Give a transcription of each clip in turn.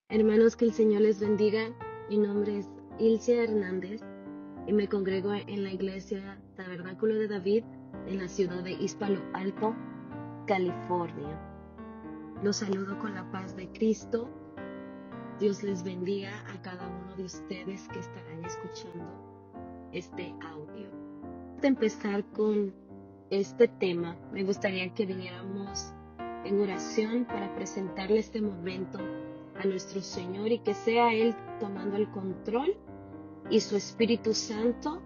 Hermanos, que el Señor les bendiga. Mi nombre es Ilcia Hernández y me congrego en la iglesia Tabernáculo de David en la ciudad de East Palo Alto, California. Los saludo con la paz de Cristo. Dios les bendiga a cada uno de ustedes que estarán escuchando este audio. Antes de empezar con este tema, me gustaría que viniéramos en oración para presentarle este momento a nuestro Señor y que sea Él tomando el control y su Espíritu Santo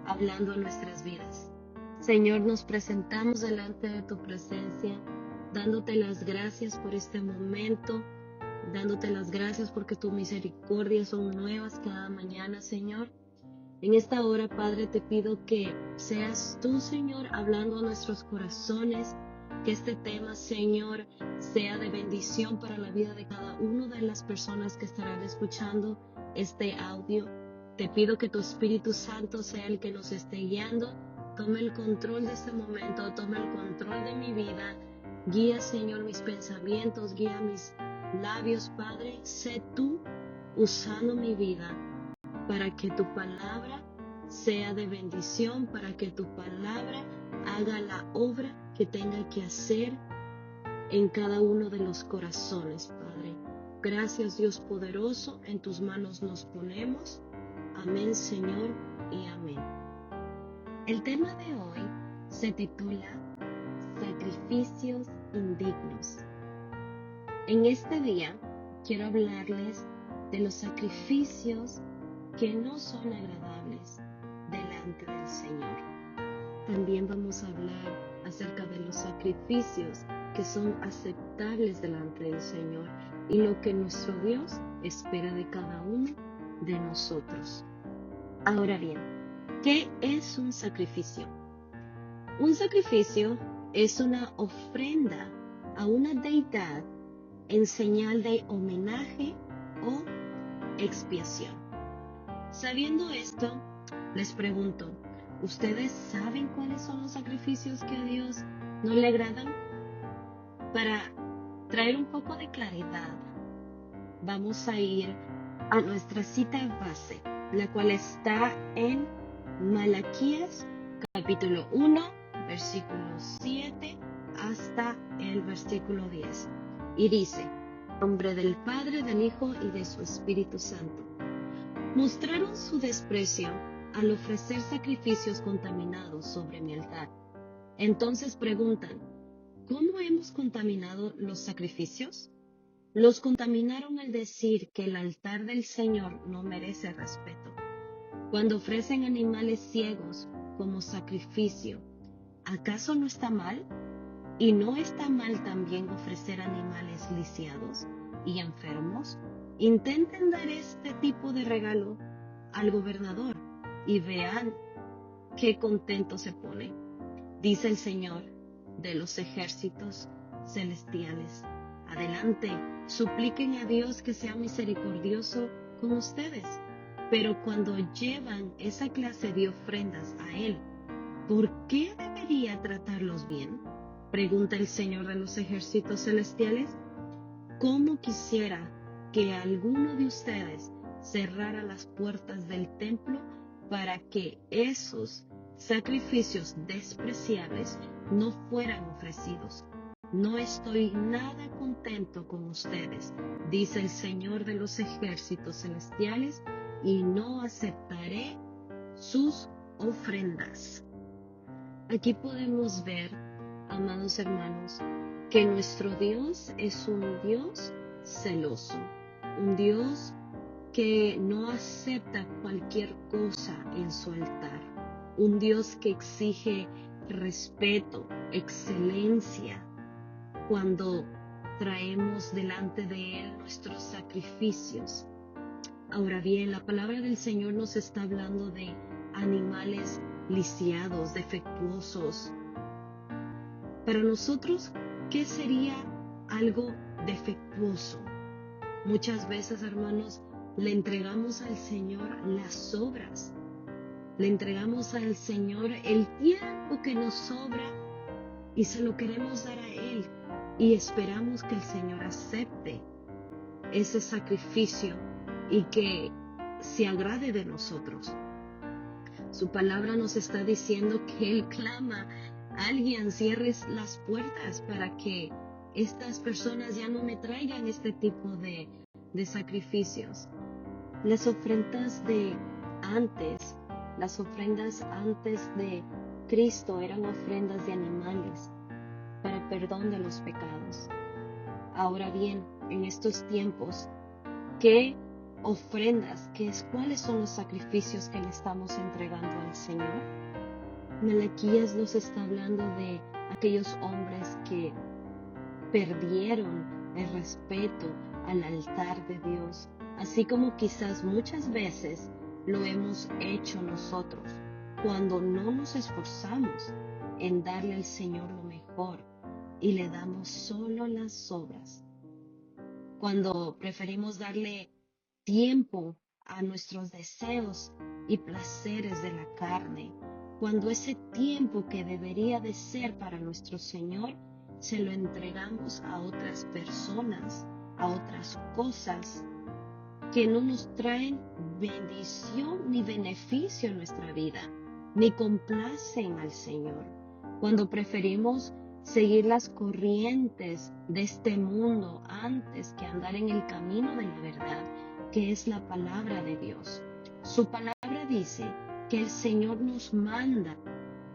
hablando en nuestras vidas. Señor, nos presentamos delante de tu presencia, dándote las gracias por este momento, dándote las gracias porque tus misericordias son nuevas cada mañana, Señor. En esta hora, Padre, te pido que seas tú, Señor, hablando a nuestros corazones, que este tema, Señor, sea de bendición para la vida de cada una de las personas que estarán escuchando este audio. Te pido que tu Espíritu Santo sea el que nos esté guiando, tome el control de este momento, tome el control de mi vida, guía, Señor, mis pensamientos, guía mis labios, Padre, sé tú usando mi vida para que tu palabra sea de bendición, para que tu palabra haga la obra que tenga que hacer en cada uno de los corazones, Padre. Gracias, Dios poderoso, en tus manos nos ponemos. Amén, Señor, y amén. El tema de hoy se titula Sacrificios indignos. En este día quiero hablarles de los sacrificios que no son agradables delante del Señor. También vamos a hablar acerca de los sacrificios que son aceptables delante del Señor y lo que nuestro Dios espera de cada uno de nosotros. Ahora bien, ¿qué es un sacrificio? Un sacrificio es una ofrenda a una deidad en señal de homenaje o expiación. Sabiendo esto, les pregunto, ¿ustedes saben cuáles son los sacrificios que a Dios no le agradan? Para traer un poco de claridad, vamos a ir a nuestra cita base, la cual está en Malaquías capítulo 1, versículo 7 hasta el versículo 10. Y dice, en nombre del Padre, del Hijo y de su Espíritu Santo. Mostraron su desprecio al ofrecer sacrificios contaminados sobre mi altar. Entonces preguntan, ¿cómo hemos contaminado los sacrificios? Los contaminaron al decir que el altar del Señor no merece respeto. Cuando ofrecen animales ciegos como sacrificio, ¿acaso no está mal? ¿Y no está mal también ofrecer animales lisiados y enfermos? Intenten dar este tipo de regalo al gobernador y vean qué contento se pone. Dice el Señor de los ejércitos celestiales. Adelante, supliquen a Dios que sea misericordioso con ustedes. Pero cuando llevan esa clase de ofrendas a Él, ¿por qué debería tratarlos bien? Pregunta el Señor de los ejércitos celestiales. ¿Cómo quisiera que alguno de ustedes cerrara las puertas del templo para que esos sacrificios despreciables no fueran ofrecidos? No estoy nada contento con ustedes, dice el Señor de los ejércitos celestiales, y no aceptaré sus ofrendas. Aquí podemos ver, amados hermanos, que nuestro Dios es un Dios celoso, un Dios que no acepta cualquier cosa en su altar, un Dios que exige respeto, excelencia, cuando traemos delante de Él nuestros sacrificios. Ahora bien, la palabra del Señor nos está hablando de animales lisiados, defectuosos. Para nosotros, ¿qué sería algo defectuoso? Muchas veces, hermanos, le entregamos al Señor las obras. Le entregamos al Señor el tiempo que nos sobra y se lo queremos dar a Él y esperamos que el Señor acepte ese sacrificio y que se agrade de nosotros. Su palabra nos está diciendo que Él clama: alguien cierre las puertas para que estas personas ya no me traigan este tipo de sacrificios. Las ofrendas antes de Cristo eran ofrendas de animales para perdón de los pecados. Ahora bien, en estos tiempos, ¿qué ofrendas, cuáles son los sacrificios que le estamos entregando al Señor? Malaquías nos está hablando de aquellos hombres que perdieron el respeto al altar de Dios, así como quizás muchas veces lo hemos hecho nosotros cuando no nos esforzamos en darle al Señor lo mejor y le damos solo las sobras. Cuando preferimos darle tiempo a nuestros deseos y placeres de la carne, cuando ese tiempo que debería de ser para nuestro Señor se lo entregamos a otras personas, a otras cosas que no nos traen bendición ni beneficio en nuestra vida, ni complacen al Señor. Cuando preferimos seguir las corrientes de este mundo antes que andar en el camino de la verdad, que es la palabra de Dios. Su palabra dice que el Señor nos manda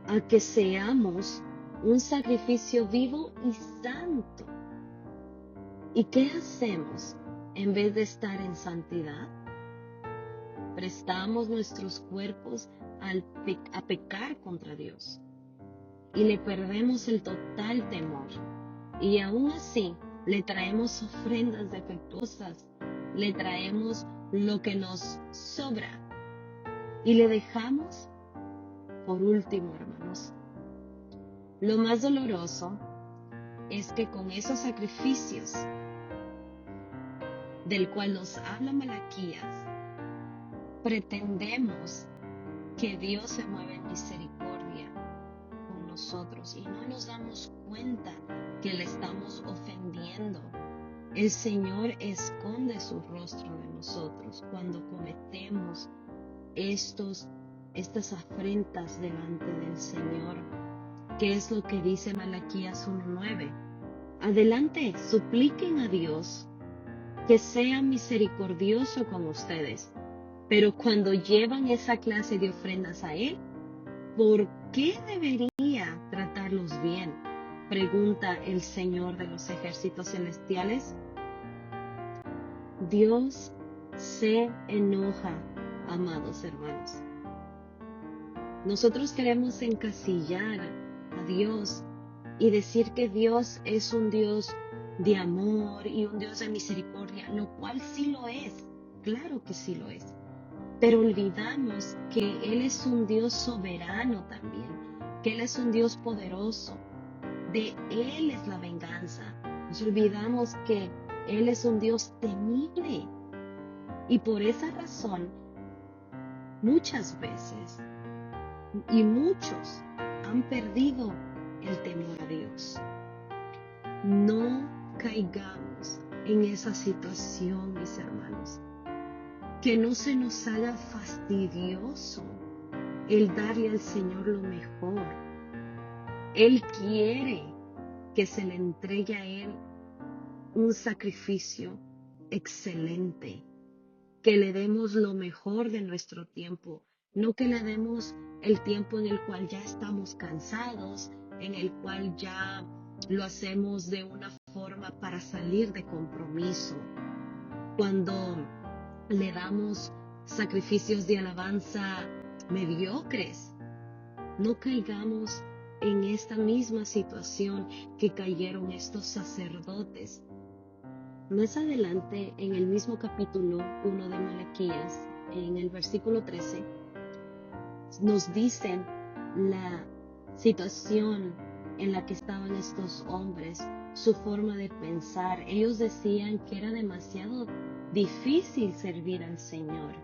a que seamos un sacrificio vivo y santo. ¿Y qué hacemos en vez de estar en santidad? Prestamos nuestros cuerpos a pecar contra Dios y le perdemos el total temor. Y aún así le traemos ofrendas defectuosas, le traemos lo que nos sobra y le dejamos por último, hermanos. Lo más doloroso es que con esos sacrificios del cual nos habla Malaquías, pretendemos que Dios se mueva en misericordia con nosotros y no nos damos cuenta que le estamos ofendiendo. El Señor esconde su rostro de nosotros cuando cometemos estas afrentas delante del Señor. ¿Qué es lo que dice Malaquías 1:9? Adelante, supliquen a Dios que sea misericordioso con ustedes. Pero cuando llevan esa clase de ofrendas a Él, ¿por qué debería tratarlos bien?, pregunta el Señor de los ejércitos celestiales. Dios se enoja, amados hermanos. Nosotros queremos encasillar a Dios y decir que Dios es un Dios de amor y un Dios de misericordia, lo cual sí lo es, claro que sí lo es. Pero olvidamos que Él es un Dios soberano también, que Él es un Dios poderoso. De Él es la venganza. Nos olvidamos que Él es un Dios temible. Y por esa razón, muchas veces, y muchos han perdido el temor a Dios. No caigamos en esa situación, mis hermanos. Que no se nos haga fastidioso el darle al Señor lo mejor. Él quiere que se le entregue a Él un sacrificio excelente, que le demos lo mejor de nuestro tiempo, no que le demos el tiempo en el cual ya estamos cansados, en el cual ya lo hacemos de una forma para salir de compromiso. Cuando le damos sacrificios de alabanza mediocres, no caigamos en esta misma situación que cayeron estos sacerdotes. Más adelante, en el mismo capítulo 1 de Malaquías, en el versículo 13, nos dicen la situación en la que estaban estos hombres, su forma de pensar. Ellos decían que era demasiado difícil servir al Señor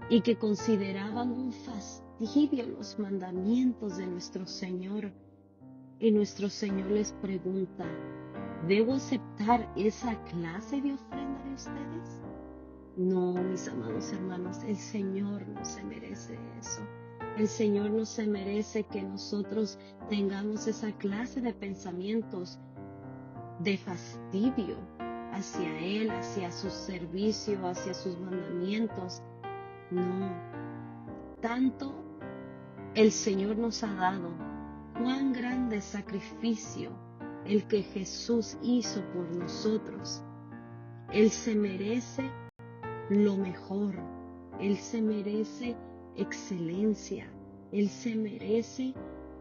y que consideraban un fastidio los mandamientos de nuestro Señor. Y nuestro Señor les pregunta: ¿Debo aceptar esa clase de ofrenda de ustedes? No, mis amados hermanos, el Señor no se merece eso. El Señor no se merece que nosotros tengamos esa clase de pensamientos de fastidio hacia Él, hacia su servicio, hacia sus mandamientos. No, tanto el Señor nos ha dado, cuán grande sacrificio el que Jesús hizo por nosotros. Él se merece lo mejor, Él se merece excelencia, Él se merece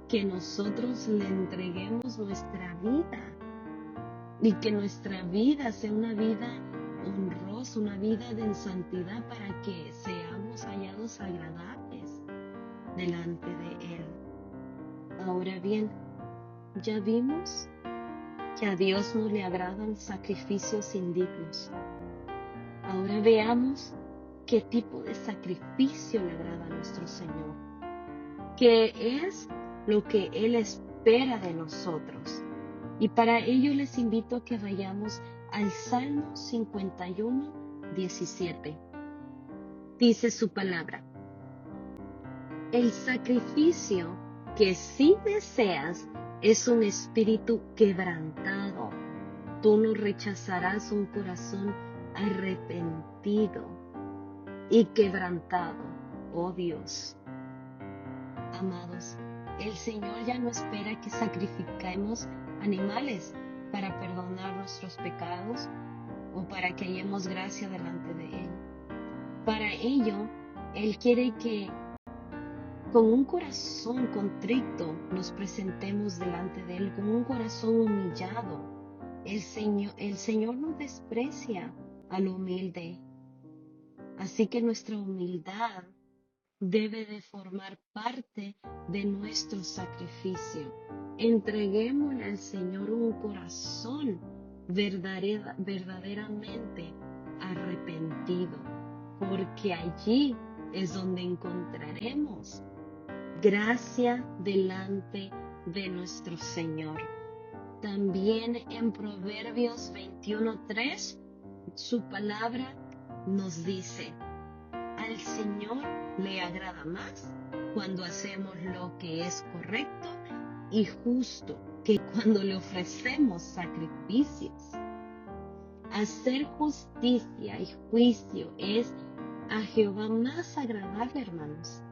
que nosotros le entreguemos nuestra vida y que nuestra vida sea una vida honrosa, una vida de santidad para que seamos hallados agradables delante de Él. Ahora bien, ya vimos que a Dios no le agradan sacrificios indignos. Ahora veamos qué tipo de sacrificio le agrada a nuestro Señor, qué es lo que Él espera de nosotros. Y para ello les invito a que vayamos al Salmo 51, 17. Dice su palabra: el sacrificio que sí deseas es un espíritu quebrantado. Tú no rechazarás un corazón arrepentido y quebrantado, oh Dios. Amados, el Señor ya no espera que sacrifiquemos animales para perdonar nuestros pecados o para que hallemos gracia delante de Él. Para ello, Él quiere que con un corazón contrito nos presentemos delante de Él, con un corazón humillado. El Señor no desprecia al humilde, así que nuestra humildad debe de formar parte de nuestro sacrificio. Entreguémosle al Señor un corazón verdaderamente arrepentido, porque allí es donde encontraremos gracia delante de nuestro Señor. También en Proverbios 21:3, su palabra nos dice: al Señor le agrada más cuando hacemos lo que es correcto y justo que cuando le ofrecemos sacrificios. Hacer justicia y juicio es a Jehová más agradable, hermanos,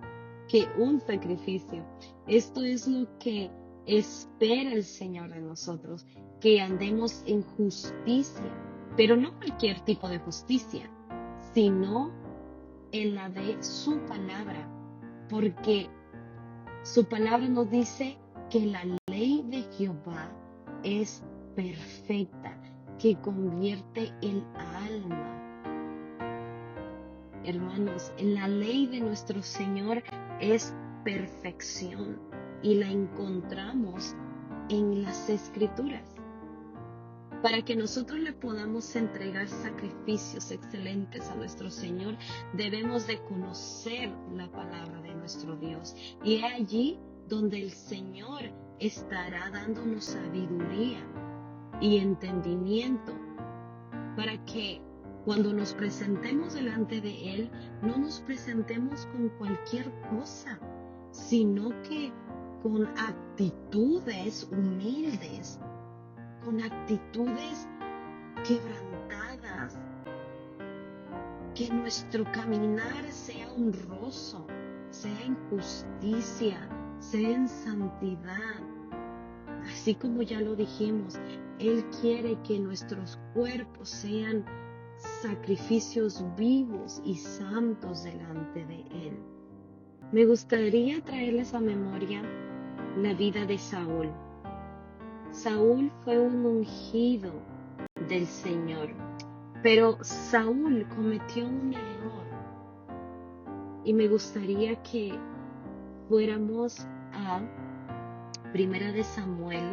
que un sacrificio. Esto es lo que espera el Señor de nosotros, que andemos en justicia, pero no cualquier tipo de justicia, sino en la de su palabra, porque su palabra nos dice que la ley de Jehová es perfecta, que convierte el alma. Hermanos, la ley de nuestro Señor es perfección y la encontramos en las Escrituras. Para que nosotros le podamos entregar sacrificios excelentes a nuestro Señor, debemos de conocer la palabra de nuestro Dios. Y es allí donde el Señor estará dándonos sabiduría y entendimiento para que cuando nos presentemos delante de Él, no nos presentemos con cualquier cosa, sino que con actitudes humildes, con actitudes quebrantadas, que nuestro caminar sea honroso, sea en justicia, sea en santidad. Así como ya lo dijimos, Él quiere que nuestros cuerpos sean sacrificios vivos y santos delante de Él. Me gustaría traerles a memoria la vida de Saúl. Saúl fue un ungido del Señor, pero Saúl cometió un error. Y me gustaría que fuéramos a Primera de Samuel,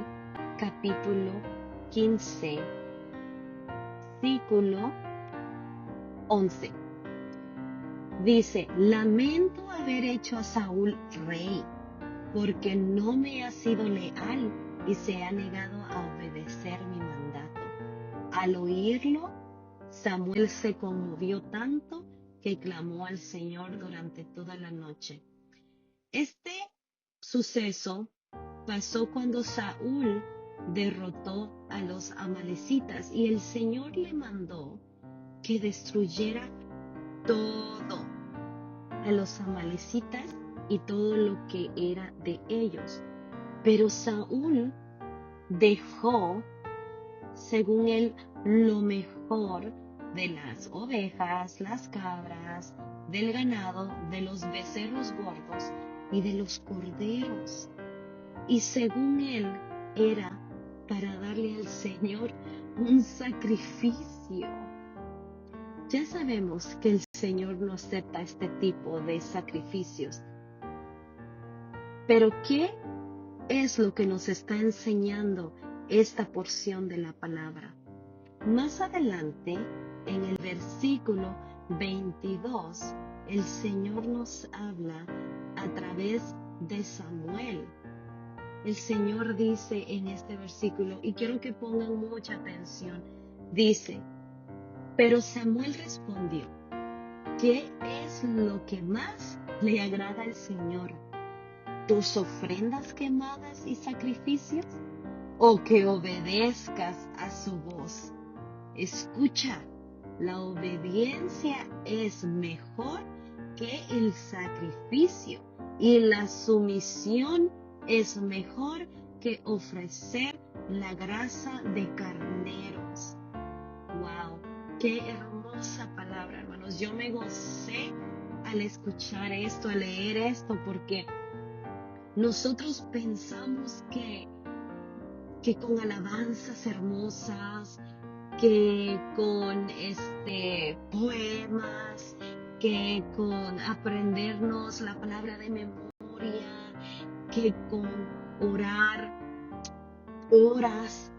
capítulo 15, versículo 11. Dice: lamento haber hecho a Saúl rey, porque no me ha sido leal y se ha negado a obedecer mi mandato. al oírlo, Samuel se conmovió tanto que clamó al Señor durante toda la noche. Este suceso pasó cuando Saúl derrotó a los amalecitas y el Señor le mandó que destruyera todo a los amalecitas y todo lo que era de ellos. Pero Saúl dejó, según él, lo mejor de las ovejas, las cabras, del ganado, de los becerros gordos y de los corderos. Y según él, era para darle al Señor un sacrificio. Ya sabemos que el Señor no acepta este tipo de sacrificios. Pero ¿qué es lo que nos está enseñando esta porción de la palabra? Más adelante, en el versículo 22, el Señor nos habla a través de Samuel. El Señor dice en este versículo, y quiero que pongan mucha atención, dice: pero Samuel respondió, ¿qué es lo que más le agrada al Señor? ¿Tus ofrendas quemadas y sacrificios? ¿O que obedezcas a su voz? Escucha, la obediencia es mejor que el sacrificio y la sumisión es mejor que ofrecer la grasa de carneros. ¡Wow! ¡Qué hermosa palabra, hermanos! Yo me gocé al escuchar esto, al leer esto, porque nosotros pensamos que con alabanzas hermosas, que con poemas, que con aprendernos la palabra de memoria, que con orar horas,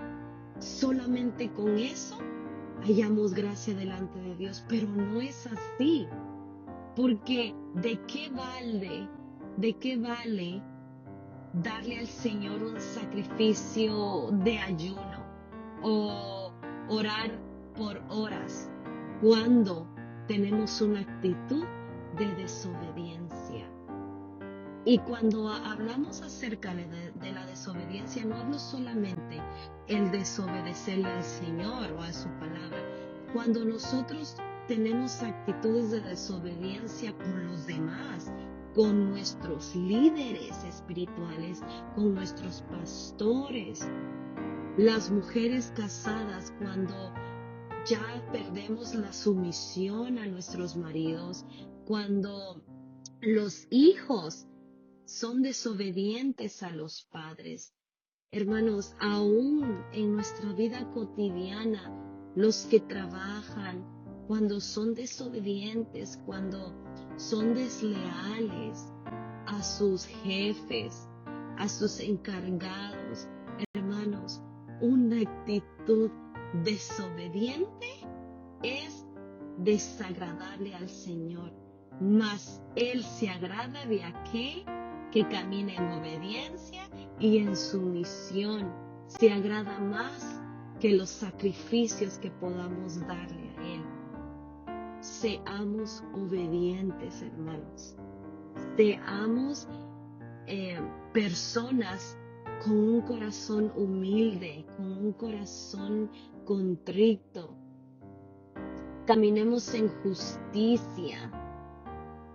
solamente con eso hallamos gracia delante de Dios. Pero no es así, porque ¿de qué vale darle al Señor un sacrificio de ayuno o orar por horas cuando tenemos una actitud de desobediencia? Y cuando hablamos acerca de la desobediencia, no hablo solamente el desobedecerle al Señor o a su palabra. Cuando nosotros tenemos actitudes de desobediencia por los demás, con nuestros líderes espirituales, con nuestros pastores, las mujeres casadas, cuando ya perdemos la sumisión a nuestros maridos, cuando los hijos son desobedientes a los padres. Hermanos, aún en nuestra vida cotidiana, los que trabajan, cuando son desobedientes, cuando son desleales a sus jefes, a sus encargados, hermanos, una actitud desobediente es desagradable al Señor, mas Él se agrada de aquel que camina en obediencia y en sumisión. Se agrada más que los sacrificios que podamos darle a Él. Seamos obedientes, hermanos. Seamos personas con un corazón humilde, con un corazón contrito. Caminemos en justicia.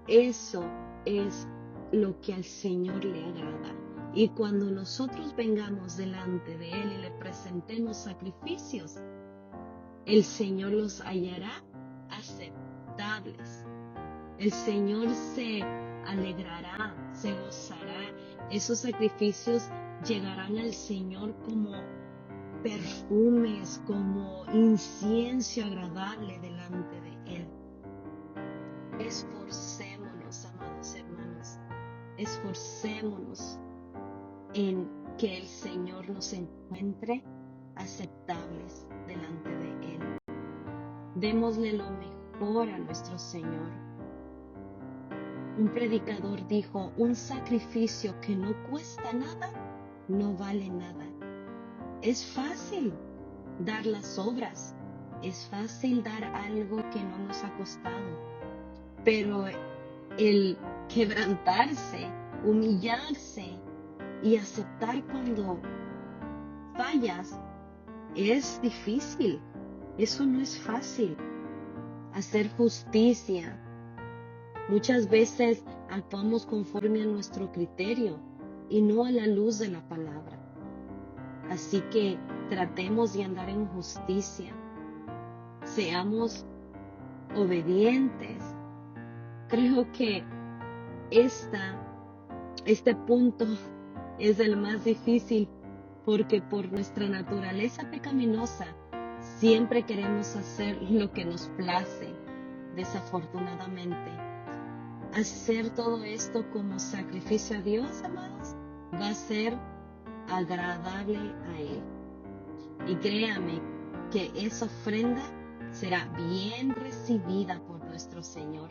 Eso es lo que al Señor le agrada. Y cuando nosotros vengamos delante de Él y le presentemos sacrificios, el Señor los hallará aceptables. El Señor se alegrará, se gozará. Esos sacrificios llegarán al Señor como perfumes, como incienso agradable delante de Él. Esforcémonos, amados hermanos, esforcémonos en que el Señor nos encuentre aceptables delante de Él. Démosle lo mejor a nuestro Señor. Un predicador dijo: un sacrificio que no cuesta nada, no vale nada. Es fácil dar las obras, es fácil dar algo que no nos ha costado, pero el quebrantarse, humillarse y aceptar cuando fallas es difícil. Eso no es fácil. Hacer justicia. Muchas veces actuamos conforme a nuestro criterio y no a la luz de la palabra. Así que tratemos de andar en justicia. Seamos obedientes. Creo que este punto es el más difícil porque por nuestra naturaleza pecaminosa siempre queremos hacer lo que nos place, desafortunadamente. Hacer todo esto como sacrificio a Dios, amados, va a ser agradable a Él. Y créame que esa ofrenda será bien recibida por nuestro Señor.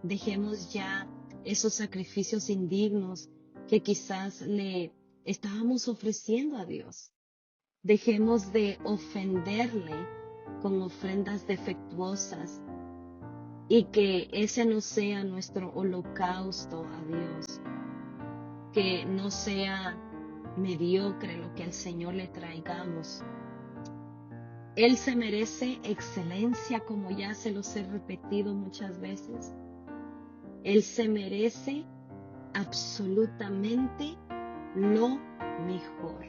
Dejemos ya esos sacrificios indignos que quizás le estábamos ofreciendo a Dios. Dejemos de ofenderle con ofrendas defectuosas y que ese no sea nuestro holocausto a Dios. Que no sea mediocre lo que al Señor le traigamos. Él se merece excelencia, como ya se los he repetido muchas veces. Él se merece absolutamente lo mejor.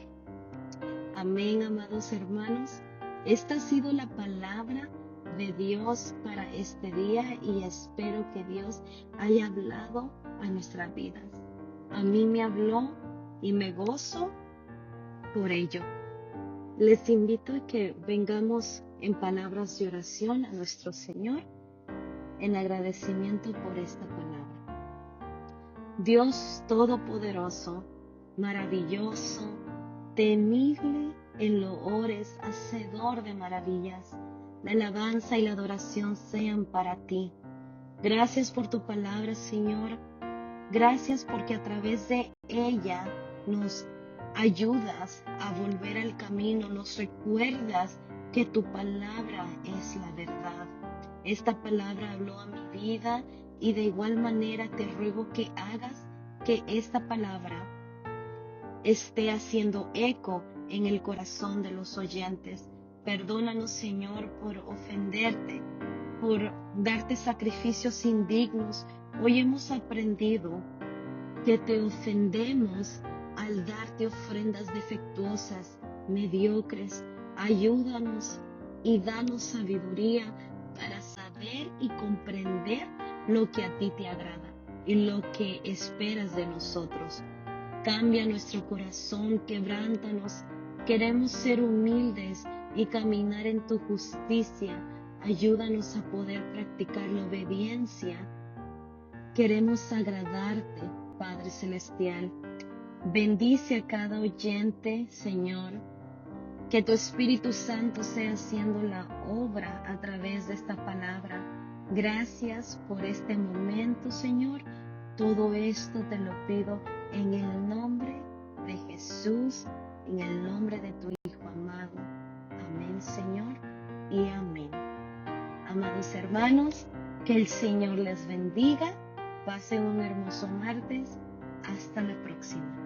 Amén, amados hermanos. Esta ha sido la palabra de Dios para este día y espero que Dios haya hablado a nuestras vidas. A mí me habló y me gozo por ello. Les invito a que vengamos en palabras de oración a nuestro Señor en agradecimiento por esta palabra. Dios Todopoderoso, maravilloso, temible en loores, hacedor de maravillas, la alabanza y la adoración sean para ti. Gracias por tu palabra, Señor. Gracias porque a través de ella nos ayudas a volver al camino, nos recuerdas que tu palabra es la verdad. Esta palabra habló a mi vida y de igual manera te ruego que hagas que esta palabra esté haciendo eco en el corazón de los oyentes. Perdónanos, Señor, por ofenderte, por darte sacrificios indignos. Hoy hemos aprendido que te ofendemos al darte ofrendas defectuosas, mediocres. Ayúdanos y danos sabiduría para saber y comprender lo que a ti te agrada y lo que esperas de nosotros. Cambia nuestro corazón, quebrántanos. Queremos ser humildes y caminar en tu justicia. Ayúdanos a poder practicar la obediencia. Queremos agradarte, Padre Celestial. Bendice a cada oyente, Señor. Que tu Espíritu Santo sea haciendo la obra a través de esta palabra. Gracias por este momento, Señor. Todo esto te lo pido en el nombre de Jesús, en el nombre de tu Hijo amado. Amén, Señor, y amén. Amados hermanos, que el Señor les bendiga. Pasen un hermoso martes. Hasta la próxima.